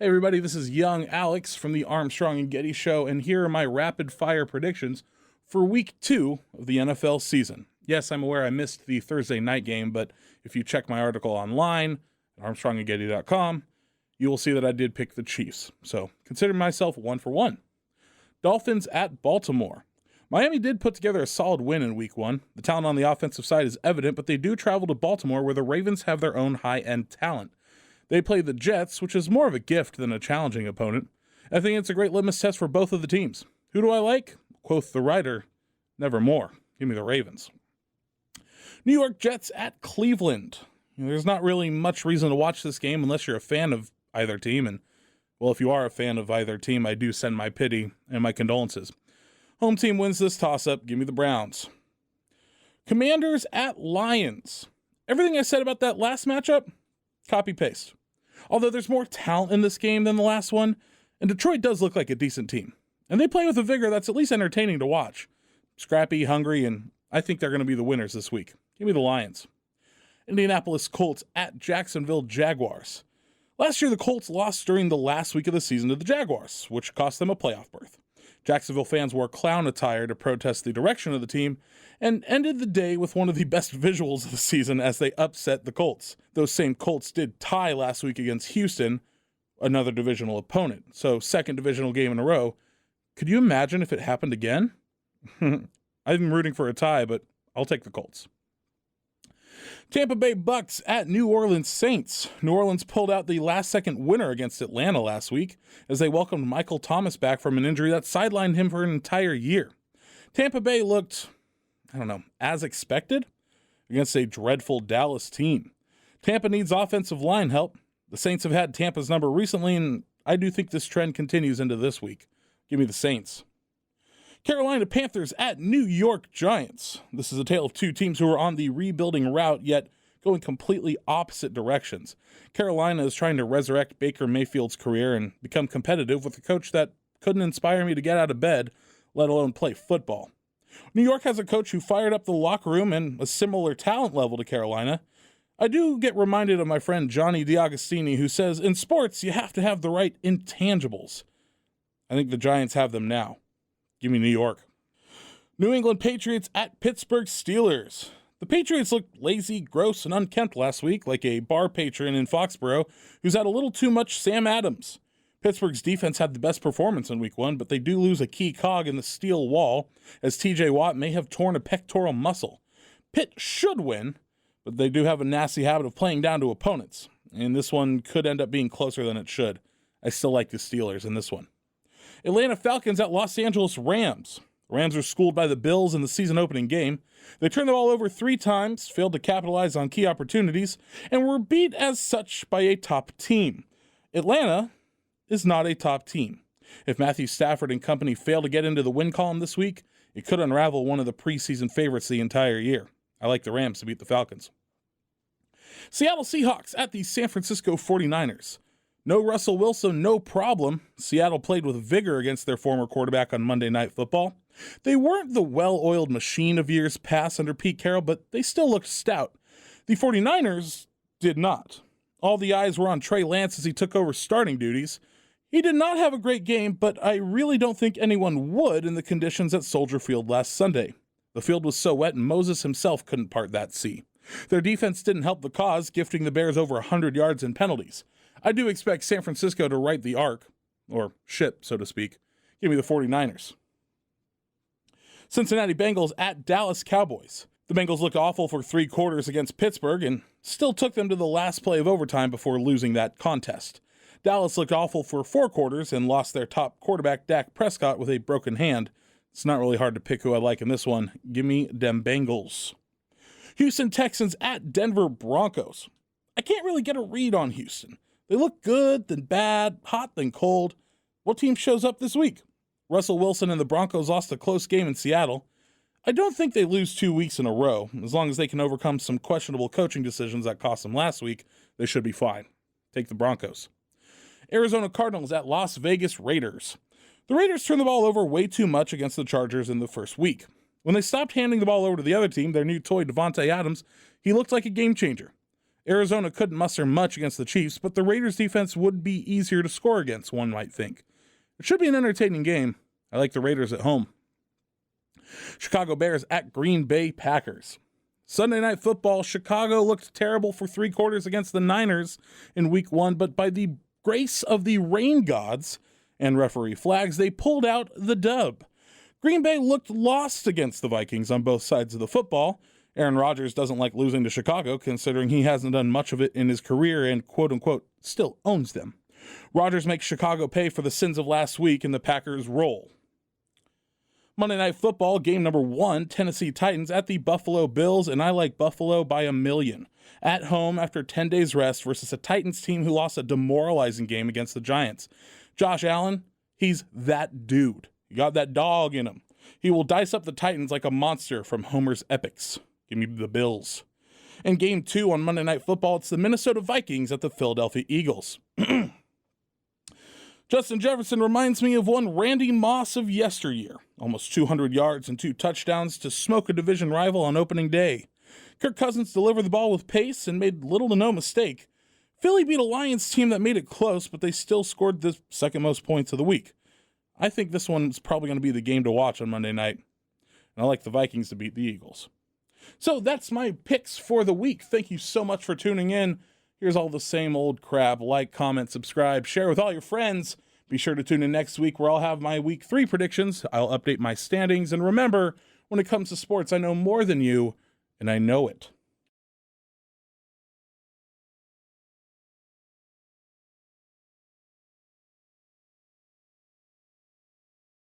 Hey everybody, this is young Alex from the Armstrong and Getty Show, and here are my rapid fire predictions for week 2 of the NFL season. Yes, I'm aware I missed the Thursday night game, but if you check my article online at armstrongandgetty.com, you will see that I did pick the Chiefs. So consider myself 1 for 1. Dolphins at Baltimore. Miami did put together a solid win in week 1. The talent on the offensive side is evident, but they do travel to Baltimore where the Ravens have their own high-end talent. They play the Jets, which is more of a gift than a challenging opponent. I think it's a great litmus test for both of the teams. Who do I like? Quoth the writer, nevermore. Give me the Ravens. New York Jets at Cleveland. There's not really much reason to watch this game unless you're a fan of either team. And, well, if you are a fan of either team, I do send my pity and my condolences. Home team wins this toss-up. Give me the Browns. Commanders at Lions. Everything I said about that last matchup, copy-paste. Although there's more talent in this game than the last one, and Detroit does look like a decent team. And they play with a vigor that's at least entertaining to watch. Scrappy, hungry, and I think they're going to be the winners this week. Give me the Lions. Indianapolis Colts at Jacksonville Jaguars. Last year, the Colts lost during the last week of the season to the Jaguars, which cost them a playoff berth. Jacksonville fans wore clown attire to protest the direction of the team and ended the day with one of the best visuals of the season as they upset the Colts. Those same Colts did tie last week against Houston, another divisional opponent. So second divisional game in a row. Could you imagine if it happened again? I'm rooting for a tie, but I'll take the Colts. Tampa Bay Bucks at New Orleans Saints. New Orleans pulled out the last-second winner against Atlanta last week as they welcomed Michael Thomas back from an injury that sidelined him for an entire year. Tampa Bay looked, as expected against a dreadful Dallas team. Tampa needs offensive line help. The Saints have had Tampa's number recently, and I do think this trend continues into this week. Give me the Saints. Carolina Panthers at New York Giants. This is a tale of two teams who are on the rebuilding route, yet going completely opposite directions. Carolina is trying to resurrect Baker Mayfield's career and become competitive with a coach that couldn't inspire me to get out of bed, let alone play football. New York has a coach who fired up the locker room and a similar talent level to Carolina. I do get reminded of my friend Johnny DiAgostini, who says, in sports, you have to have the right intangibles. I think the Giants have them now. Give me New York. New England Patriots at Pittsburgh Steelers. The Patriots looked lazy, gross, and unkempt last week, like a bar patron in Foxborough who's had a little too much Sam Adams. Pittsburgh's defense had the best performance in week 1, but they do lose a key cog in the steel wall, as TJ Watt may have torn a pectoral muscle. Pitt should win, but they do have a nasty habit of playing down to opponents, and this one could end up being closer than it should. I still like the Steelers in this one. Atlanta Falcons at Los Angeles Rams. The Rams were schooled by the Bills in the season opening game. They turned the ball over 3 times, failed to capitalize on key opportunities, and were beat as such by a top team. Atlanta is not a top team. If Matthew Stafford and company fail to get into the win column this week, it could unravel one of the preseason favorites the entire year. I like the Rams to beat the Falcons. Seattle Seahawks at the San Francisco 49ers. No Russell Wilson, no problem. Seattle played with vigor against their former quarterback on Monday Night Football. They weren't the well-oiled machine of years past under Pete Carroll, but they still looked stout. The 49ers did not. All the eyes were on Trey Lance as he took over starting duties. He did not have a great game, but I really don't think anyone would in the conditions at Soldier Field last Sunday. The field was so wet and Moses himself couldn't part that sea. Their defense didn't help the cause, gifting the Bears over 100 yards in penalties. I do expect San Francisco to right the arc, or ship, so to speak. Give me the 49ers. Cincinnati Bengals at Dallas Cowboys. The Bengals looked awful for 3 quarters against Pittsburgh and still took them to the last play of overtime before losing that contest. Dallas looked awful for 4 quarters and lost their top quarterback Dak Prescott with a broken hand. It's not really hard to pick who I like in this one. Give me them Bengals. Houston Texans at Denver Broncos. I can't really get a read on Houston. They look good, then bad, hot, then cold. What team shows up this week? Russell Wilson and the Broncos lost a close game in Seattle. I don't think they lose 2 weeks in a row. As long as they can overcome some questionable coaching decisions that cost them last week, they should be fine. Take the Broncos. Arizona Cardinals at Las Vegas Raiders. The Raiders turned the ball over way too much against the Chargers in the first week. When they stopped handing the ball over to the other team, their new toy Devontae Adams, he looked like a game changer. Arizona couldn't muster much against the Chiefs, but the Raiders' defense would be easier to score against, one might think. It should be an entertaining game. I like the Raiders at home. Chicago Bears at Green Bay Packers. Sunday Night Football, Chicago looked terrible for 3 quarters against the Niners in Week 1, but by the grace of the rain gods and referee flags, they pulled out the dub. Green Bay looked lost against the Vikings on both sides of the football. Aaron Rodgers doesn't like losing to Chicago, considering he hasn't done much of it in his career and, quote-unquote, still owns them. Rodgers makes Chicago pay for the sins of last week, and the Packers roll. Monday Night Football, game number 1, Tennessee Titans at the Buffalo Bills, and I like Buffalo by 1,000,000. At home after 10 days rest versus a Titans team who lost a demoralizing game against the Giants. Josh Allen, he's that dude. He got that dog in him. He will dice up the Titans like a monster from Homer's Epics. Give me the Bills. In game 2 on Monday Night Football, it's the Minnesota Vikings at the Philadelphia Eagles. Justin Jefferson reminds me of one Randy Moss of yesteryear. Almost 200 yards and 2 touchdowns to smoke a division rival on opening day. Kirk Cousins delivered the ball with pace and made little to no mistake. Philly beat a Lions team that made it close, but they still scored the second most points of the week. I think this one's probably going to be the game to watch on Monday night. And I like the Vikings to beat the Eagles. So that's my picks for the week. Thank you so much for tuning in. Here's all the same old crap. Like, comment, subscribe, share with all your friends. Be sure to tune in next week where I'll have my week 3 predictions. I'll update my standings. And remember, when it comes to sports, I know more than you, and I know it.